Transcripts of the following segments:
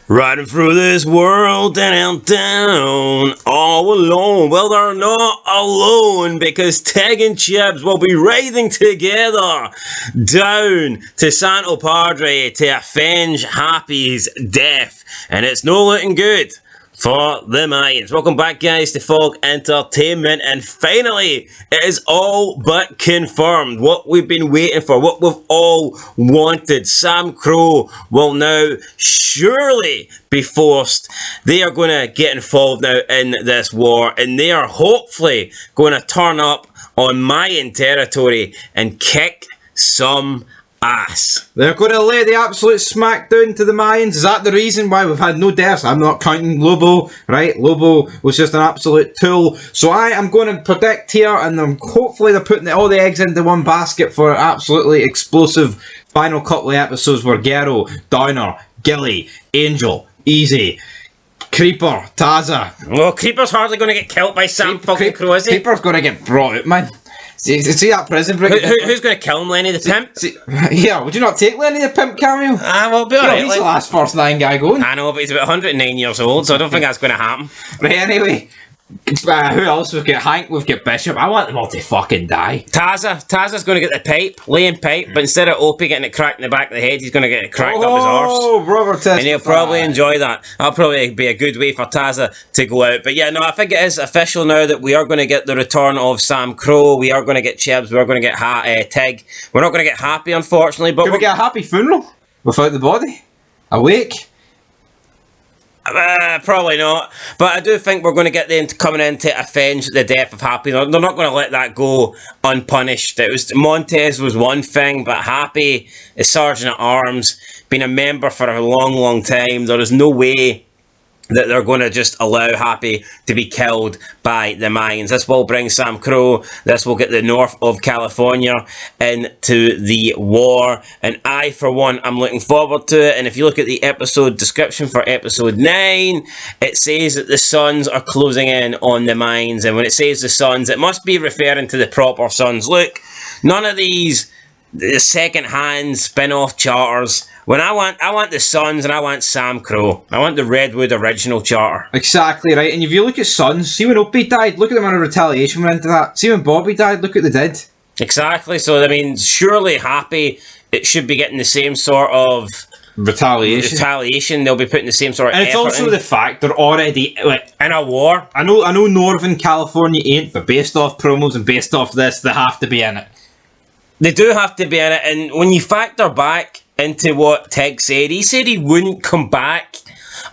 Riding through this world down, down, all alone. Well, they're not alone because Tig and Chibs will be riding together down to Santo Padre to avenge Happy's death. And it's no looking good for the Mayans. Welcome back, guys, to Fog Entertainment, and finally it is all but confirmed what we've been waiting for, what we've all wanted. Sam Crow will now surely be forced. They are going to get involved now in this war, and they are hopefully going to turn up on Mayan territory and kick some ass. They're going to lay the absolute smackdown to the Mayans. Is that the reason why we've had no deaths? I'm not counting Lobo, right? Lobo was just an absolute tool. So I am going to predict here, and hopefully they're putting all the eggs into one basket for absolutely explosive final couple of episodes where Gero, Downer, Gilly, Angel, Easy, Creeper, Taza. Well, Creeper's hardly going to get killed by Sam fucking Crow, is he? Creeper's going to get brought out, man. See that prison break? Who's going to kill him, Lenny the Pimp? Yeah, would you not take Lenny the Pimp cameo? Well, be alright. He's the last First 9 guy going. I know, but he's about 109 years old, so I don't think that's going to happen. Right, anyway. Who else? We've got Hank, we've got Bishop. I want them all to fucking die. Taza's going to get the pipe, laying pipe, but instead of Opie getting it cracked in the back of the head, he's going to get it cracked up his arse. Oh, Robert, and he'll probably enjoy that. That'll probably be a good way for Taza to go out. But yeah, no, I think it is official now that we are going to get the return of Sam Crow. We are going to get Chibs. We are going to get Tig. We're not going to get Happy, unfortunately. But can we get a happy funeral without the body? Awake? Probably not, but I do think we're going to get them coming in to avenge the death of Happy. They're not going to let that go unpunished. Montez was one thing, but Happy is Sergeant at Arms, been a member for a long time. There is no way that they're going to just allow Happy to be killed by the Mayans. This will bring Sam Crow. This will get the north of California into the war. And I, for one, I'm looking forward to it. And if you look at the episode description for episode 9, it says that the Suns are closing in on the Mayans. And when it says the Suns, it must be referring to the proper Suns. Look, none of these second-hand spin-off charters. When I want the Suns and I want Sam Crow. I want the Redwood original charter. Exactly right. And if you look at Suns, see when Opie died, look at the amount of retaliation went into that. See when Bobby died, look what they did. Exactly. So I mean, surely Happy, it should be getting the same sort of retaliation. They'll be putting the same sort of and it's also the fact they're already in a war. I know Northern California ain't, but based off promos and based off this, they have to be in it. They do have to be in it, and when you factor back into what Tig said, he said he wouldn't come back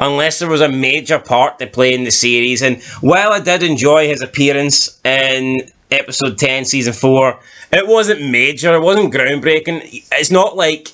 unless there was a major part to play in the series. And while I did enjoy his appearance in episode 10 season 4, it wasn't major, it wasn't groundbreaking. It's not like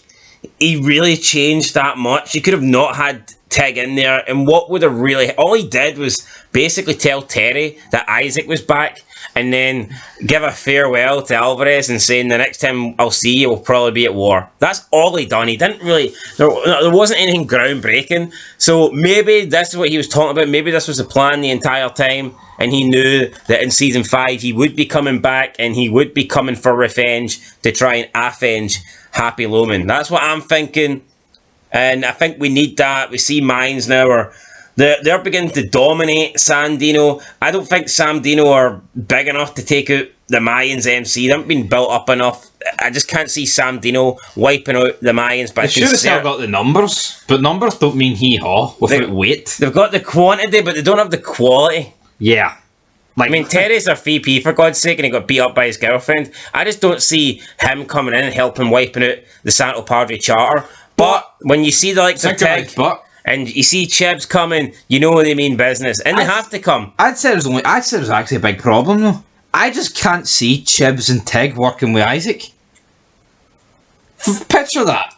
he really changed that much. He could have not had Tig in there, and what would have really, all he did was basically tell Terry that Isaac was back, and then give a farewell to Alvarez and saying the next time I'll see you will probably be at war. That's all he done. He didn't really, there wasn't anything groundbreaking. So maybe this is what he was talking about. Maybe this was the plan the entire time, and he knew that in season 5 he would be coming back and he would be coming for revenge to try and avenge Happy Loman. That's what I'm thinking, and I think we need that. We see Mayans now are they're beginning to dominate San Dino. I don't think San Dino are big enough to take out the Mayans MC. They haven't been built up enough. I just can't see San Dino wiping out the Mayans. But they should have still got the numbers, but numbers don't mean hee-haw without weight. They've got the quantity, but they don't have the quality. Yeah. I mean, Terry's their VP, for God's sake, and he got beat up by his girlfriend. I just don't see him coming in and helping wiping out the Santo Padre charter. But when you see the likes of Tig and you see Chibs coming, you know they mean business, and they have to come. I'd say there's actually a big problem though. I just can't see Chibs and Tig working with Isaac. Picture that.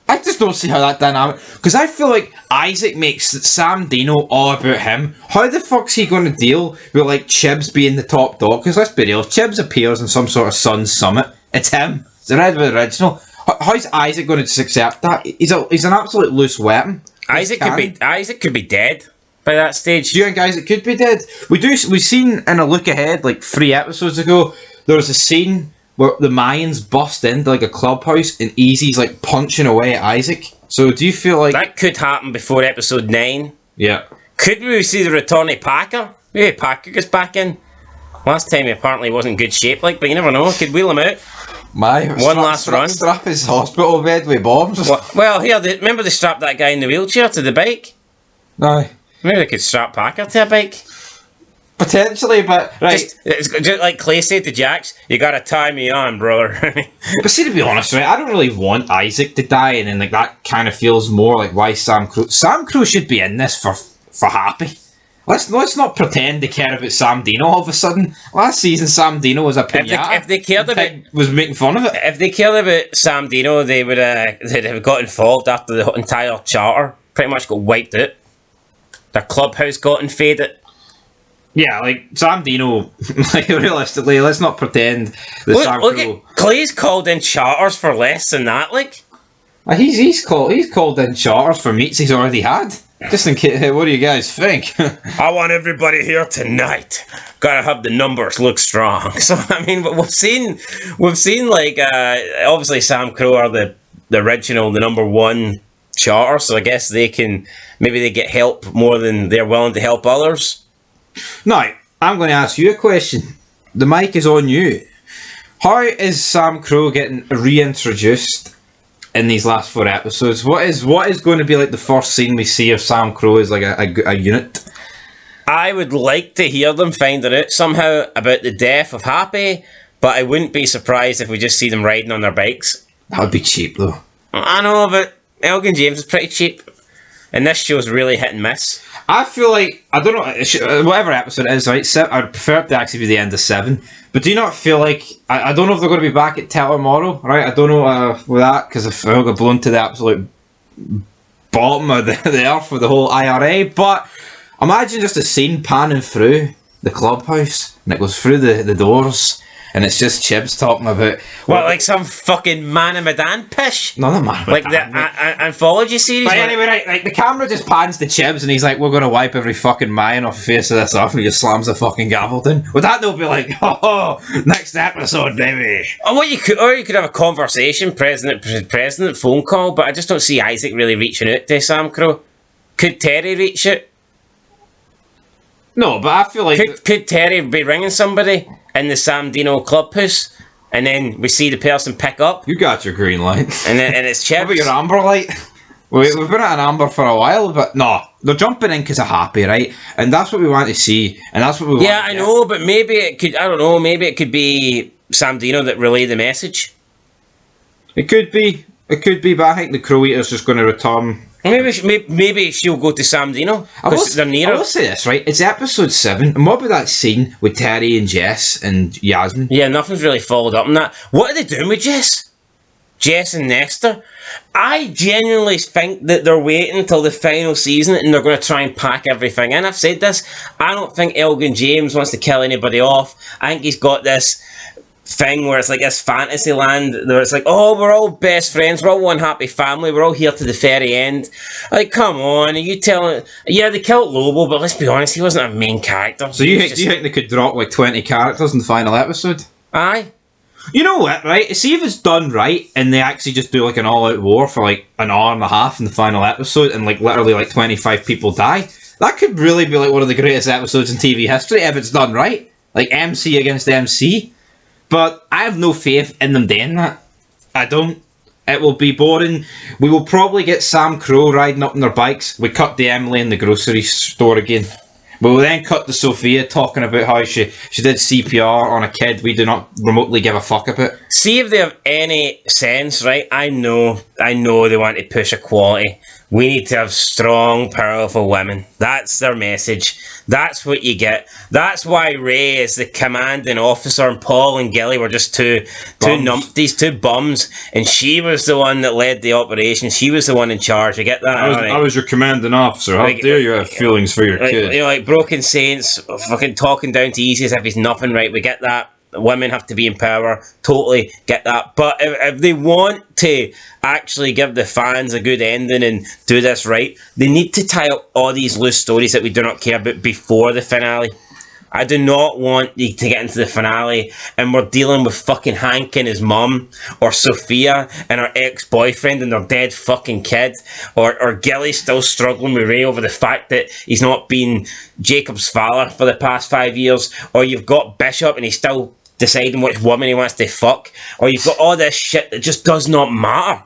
I just don't see how that dynamic, because I feel like Isaac makes Sam Dino all about him. How the fuck's he going to deal with like Chibs being the top dog? Because let's be real, if Chibs appears in some sort of Suns summit, it's him. It's the Redwood original. How's Isaac going to just accept that? He's an absolute loose weapon. Isaac could be dead by that stage. Do you think Isaac could be dead? We've seen in a look ahead like 3 episodes ago, there was a scene where the Mayans bust into like a clubhouse and Easy's like punching away at Isaac. So do you feel like that could happen before episode 9? Yeah. Could we see the return of Packer? Maybe Packer gets back in. Last time he apparently wasn't in good shape, but you never know. Could wheel him out. Last run. Strap his hospital bed with bombs. Well, here, remember they strapped that guy in the wheelchair to the bike? Aye. Maybe they could strap Packer to a bike. Potentially, but right. It's just like Clay said to Jax, you gotta tie me on, brother. But see, to be honest, right, I don't really want Isaac to die, and then like that kind of feels more like why Sam Crow should be in this for Happy. Let's not pretend to care about Sam Dino all of a sudden. Last season, Sam Dino was a pinata. If they cared about, was making fun of it. If they cared about Sam Dino, they'd have got involved after the entire charter pretty much got wiped out. Their clubhouse got invaded. Yeah, like Sam Dino. Like realistically, let's not pretend that Sam Crow. Clay's called in charters for less than that. Like he's called in charters for meets he's already had. Just in case, what do you guys think? I want everybody here tonight. Gotta have the numbers look strong. So I mean, we've seen like obviously Sam Crow are the original, the number one charter. So I guess they get help more than they're willing to help others. Now, I'm going to ask you a question. The mic is on you. How is Sam Crow getting reintroduced in these last 4 episodes? What is going to be like the first scene we see of Sam Crow as like a unit? I would like to hear them finding out somehow about the death of Happy, but I wouldn't be surprised if we just see them riding on their bikes. That would be cheap though. I know, but Elgin James is pretty cheap. And this show's really hit and miss. I feel like, I don't know, whatever episode it is, right? I'd prefer it to actually be the end of 7. But do you not feel like, I don't know if they're going to be back at tomorrow, right? I don't know with that, because if I got blown to the absolute bottom of the earth with the whole IRA. But imagine just a scene panning through the clubhouse, and it goes through the doors. And it's just Chibs talking about... What, like some fucking Man of Medan pish? No, not Man of Medan. Like the anthology series? But anyway, right, like the camera just pans to Chibs and he's like, we're going to wipe every fucking Mayan off the face of this off, and he just slams the fucking gavel down. Would that not be like, oh, next episode, baby? Or you could have a conversation, president phone call, but I just don't see Isaac really reaching out to Sam Crow. Could Terry reach it? No, but I feel like... Could Terry be ringing somebody in the Sam Dino clubhouse, and then we see the person pick up? You got your green light. And it's Chibs. What about your amber light? We've been at an amber for a while, but no, they're jumping in because of Happy, right? And that's what we want to see, and that's what we want. Yeah, I know, but maybe it could, I don't know, maybe it could be Sam Dino that relayed the message. It could be, but I think the Crow Eater's just going to return. Maybe she'll go to Sam Dino, because they're near her. I will say this, right? It's episode 7, and what about that scene with Terry and Jess and Yasmin? Yeah, nothing's really followed up on that. What are they doing with Jess? Jess and Nestor? I genuinely think that they're waiting until the final season and they're going to try and pack everything in. I've said this. I don't think Elgin James wants to kill anybody off. I think he's got this thing where it's like this fantasy land where it's like, oh, we're all best friends, we're all one happy family, we're all here to the very end. Like, come on, are you telling... Yeah, they killed Lobo, but let's be honest, he wasn't a main character. So do you think they could drop like 20 characters in the final episode? Aye. You know what, right? See if it's done right and they actually just do like an all-out war for like an hour and a half in the final episode and like literally like 25 people die. That could really be like one of the greatest episodes in TV history if it's done right. Like MC against MC. But I have no faith in them doing that. I don't. It will be boring. We will probably get Sam Crow riding up on their bikes. We cut to Emily in the grocery store again. We will then cut to Sophia talking about how she did CPR on a kid we do not remotely give a fuck about. See if they have any sense, right? I know they want to push equality. We need to have strong, powerful women. That's their message. That's what you get. That's why Ray is the commanding officer and Paul and Gilly were just two numpties, two bums. And she was the one that led the operation. She was the one in charge. You get that? I was your commanding officer. How dare you have feelings for your kid? You know, like Broken Saints, fucking talking down to Easy as if he's nothing, right? We get that. Women have to be in power. Totally get that. But if they want to actually give the fans a good ending and do this right, they need to tie up all these loose stories that we do not care about before the finale. I do not want you to get into the finale and we're dealing with fucking Hank and his mum, or Sophia and her ex-boyfriend and their dead fucking kid, or Gilly still struggling with Ray over the fact that he's not been Jacob's father for the past 5 years, or you've got Bishop and he's still deciding which woman he wants to fuck, or you've got all this shit that just does not matter.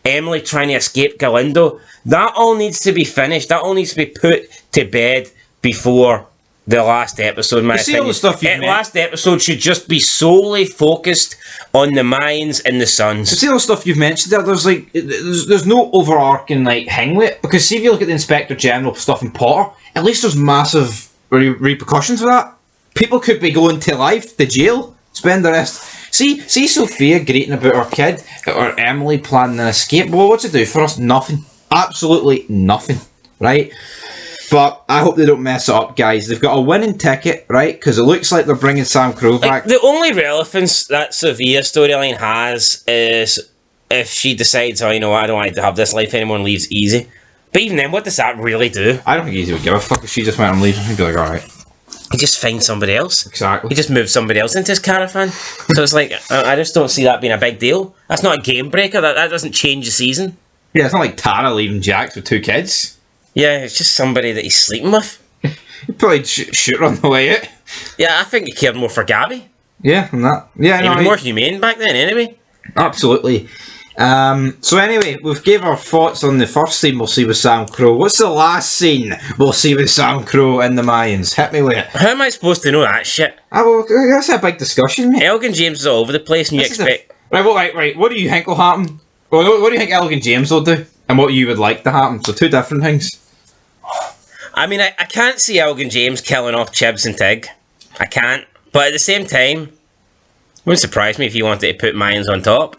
Emily trying to escape Galindo. That all needs to be finished. That all needs to be put to bed before the last episode, in my opinion. The last episode should just be solely focused on the Mayans and the Suns. You see all the stuff you've mentioned there? There's no overarching like hang with it, because see if you look at the Inspector General stuff in Potter, at least there's massive repercussions for that. People could be going to life, to jail, spend the rest. See Sophia greeting about her kid, or Emily planning an escape. Well, what's it do for us? Nothing. Absolutely nothing. Right? But I hope they don't mess it up, guys. They've got a winning ticket, right? Because it looks like they're bringing Sam Crow back. The only relevance that Sophia storyline has is if she decides, oh, you know what, I don't want to have this life anymore and leaves Easy. But even then, what does that really do? I don't think Easy would give a fuck if she just went and leave. He'd be like, alright. He just finds somebody else. Exactly. He just moves somebody else into his caravan. So it's like, I just don't see that being a big deal. That's not a game breaker. That doesn't change the season. Yeah, it's not like Tara leaving Jax with 2 kids. Yeah, it's just somebody that he's sleeping with. He'd probably shoot her on the way out. Yeah, I think he cared more for Gabby. Yeah, and that. Yeah, he was more humane back then, anyway. Absolutely. So anyway, we've gave our thoughts on the first scene we'll see with Sam Crow. What's the last scene we'll see with Sam Crow and the Mayans? Hit me with it. How am I supposed to know that shit? Well, that's a big discussion, mate. Elgin James is all over the place, and you expect... Right, what do you think will happen? Well, what do you think Elgin James will do? And what you would like to happen? So 2 different things. I mean, I can't see Elgin James killing off Chibs and Tig. I can't. But at the same time, it wouldn't surprise me if you wanted to put Mayans on top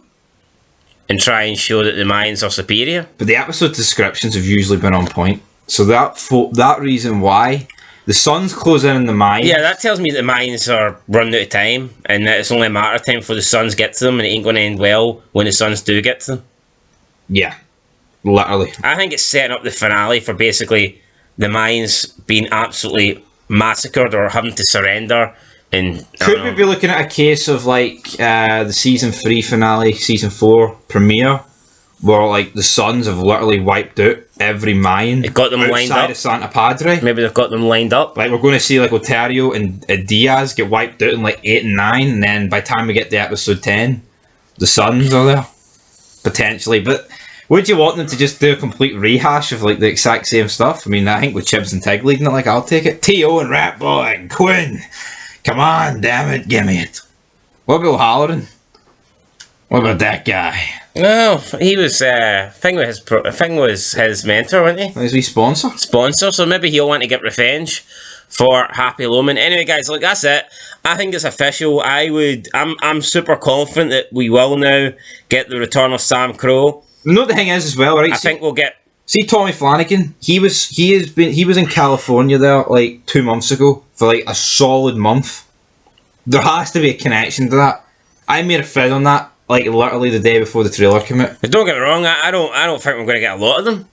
and try and show that the Mayans are superior. But the episode descriptions have usually been on point. So that reason why the Suns close in on the Mayans... Yeah, that tells me that the Mayans are running out of time and that it's only a matter of time before the Suns get to them, and it ain't going to end well when the Suns do get to them. Yeah, literally. I think it's setting up the finale for basically the Mayans being absolutely massacred or having to surrender. And could we be looking at a case of like the season 3 finale, season 4 premiere, where like the Suns have literally wiped out every Mayan they got them lined up of Santa Padre? Maybe they've got them lined up. Like we're going to see like Otario and Diaz get wiped out in like 8 and 9, and then by the time we get to episode 10, the Suns are there potentially. But would you want them to just do a complete rehash of like the exact same stuff? I mean, I think with Chibs and Tig leading it, like I'll take it. T.O. and Ratboy and Quinn. Come on, damn it, give me it. What about O'Halloran? What about that guy? No, he was. Thing was his mentor, wasn't he? Is he sponsor? Sponsor, so maybe he'll want to get revenge for Happy Loman. Anyway, guys, look, that's it. I think it's official. I'm super confident that we will now get the return of Sam Crow. You know what the thing is as well, right? I think we'll get. See Tommy Flanagan. He was in California there like 2 months ago for like a solid month. There has to be a connection to that. I made a thread on that like literally the day before the trailer came out. But don't get me wrong. I don't think we're going to get a lot of them,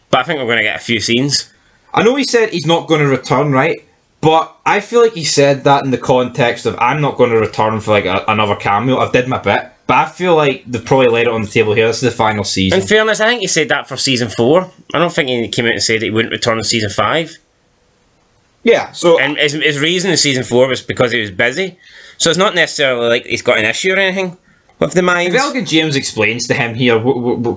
but I think we're going to get a few scenes. I know he said he's not going to return, right? But I feel like he said that in the context of I'm not going to return for like another cameo. I've did my bit. But I feel like they've probably laid it on the table here. This is the final season. In fairness, I think he said that for season 4. I don't think he came out and said that he wouldn't return in season 5. Yeah, so... And his reason in season 4 was because he was busy. So it's not necessarily like he's got an issue or anything with the Mayans. If Elgin James explains to him here,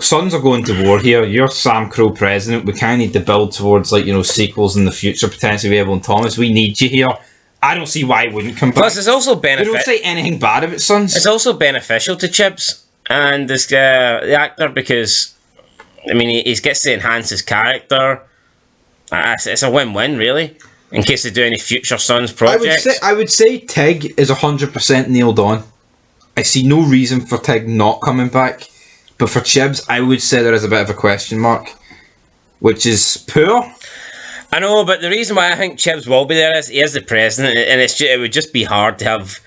Sons are going to war here, you're Sam Crow president, we kind of need to build towards like, you know, sequels in the future, potentially with Abel and Thomas, we need you here. I don't see why he wouldn't come back. Plus, it's also beneficial. They don't say anything bad about Sons. It's also beneficial to Chibs and this the actor because, I mean, he gets to enhance his character. It's a win-win, really, in case they do any future Sons projects. I would say Tig is 100% nailed on. I see no reason for Tig not coming back. But for Chibs, I would say there is a bit of a question mark, which is poor. I know, but the reason why I think Chibs will be there is he is the president, and it would just be hard to have.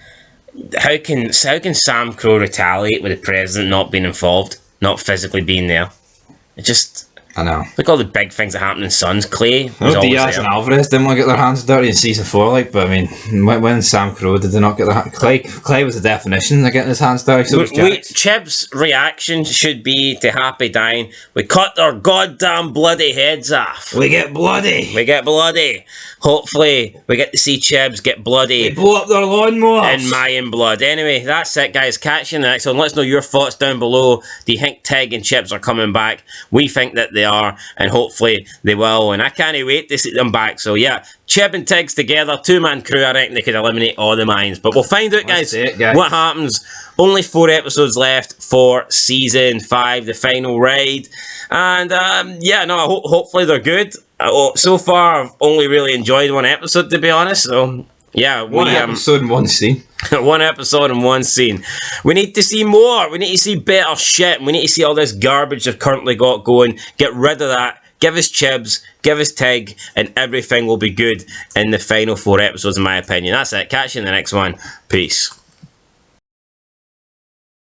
How can Sam Crow retaliate with the president not being involved, not physically being there? It just I know. Look at all the big things that happened in Sons. Clay was always Diaz there. and Alvarez didn't want to get their hands dirty in season 4, like, but I mean, when Sam Crow did they not get their hands... Clay was the definition of getting his hands dirty, so was Jax. Chib's reaction should be to Happy dying. We cut their goddamn bloody heads off. We get bloody. We get bloody. Hopefully, we get to see Chibs get bloody. They blow up their lawnmowers. In Mayan blood. Anyway, that's it, guys. Catch you in the next one. Let us know your thoughts down below. Do you think Tig and Chibs are coming back? We think that they are, and hopefully they will. And I can't wait to see them back. So yeah, Chib and Tig's together, 2-man crew. I reckon they could eliminate all the Mayans. But we'll find out, guys, what happens. Only 4 episodes left for season 5, the final raid. And yeah, no, hopefully they're good. So far, I've only really enjoyed 1 episode, to be honest. So yeah, one episode and 1 scene. 1 episode and 1 scene. We need to see more. We need to see better shit. We need to see all this garbage they've currently got going. Get rid of that. Give us Chibs, give us Tig, and everything will be good in the final 4 episodes, in my opinion. That's it. Catch you in the next one. Peace.